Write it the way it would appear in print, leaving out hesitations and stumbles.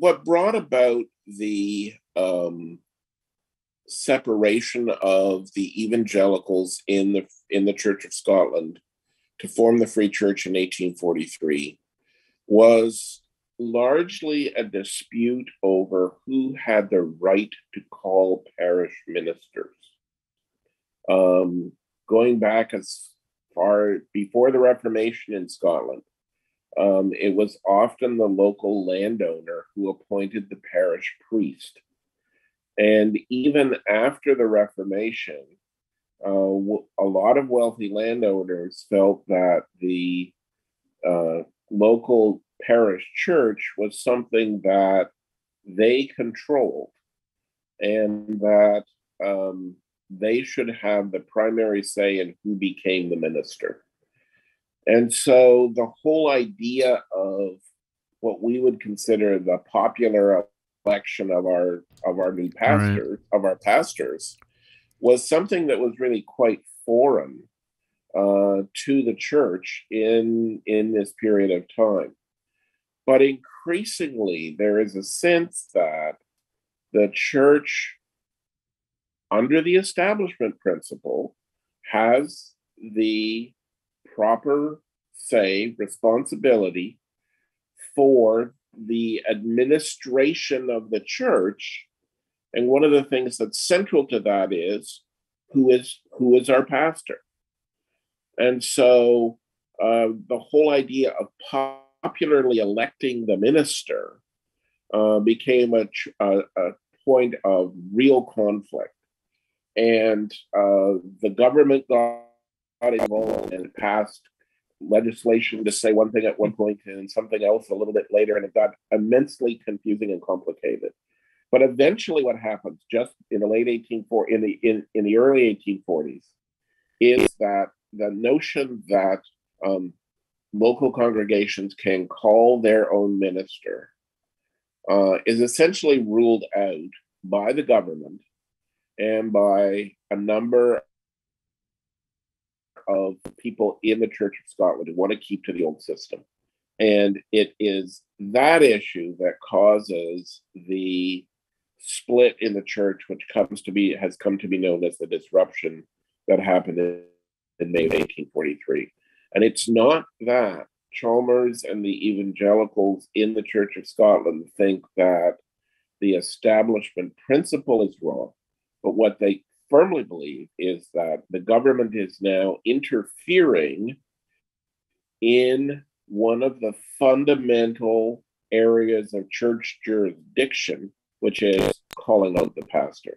what brought about the separation of the evangelicals in the Church of Scotland to form the Free Church in 1843 was largely a dispute over who had the right to call parish ministers. Going back as far before the Reformation in Scotland, it was often the local landowner who appointed the parish priest. And even after the Reformation, a lot of wealthy landowners felt that the local parish church was something that they controlled and that they should have the primary say in who became the minister. And so the whole idea of what we would consider the popular election of our new pastors, right, of our pastors, was something that was really quite foreign to the church in this period of time. But increasingly, there is a sense that the church, under the establishment principle, has the proper say, responsibility for the administration of the church. And one of the things that's central to that is who is our pastor. And so the whole idea of popularly electing the minister became a point of real conflict. And the government got involved and passed legislation to say one thing at one point and something else a little bit later, and it got immensely confusing and complicated. But eventually, what happens, just in the late 1840s, in the early 1840s, is that the notion that local congregations can call their own minister is essentially ruled out by the government and by a number of people in the Church of Scotland who want to keep to the old system. And it is that issue that causes the split in the church, which has come to be known as the disruption that happened in May of 1843. And it's not that Chalmers and the evangelicals in the Church of Scotland think that the establishment principle is wrong, but what they firmly believe is that the government is now interfering in one of the fundamental areas of church jurisdiction, which is calling out the pastor.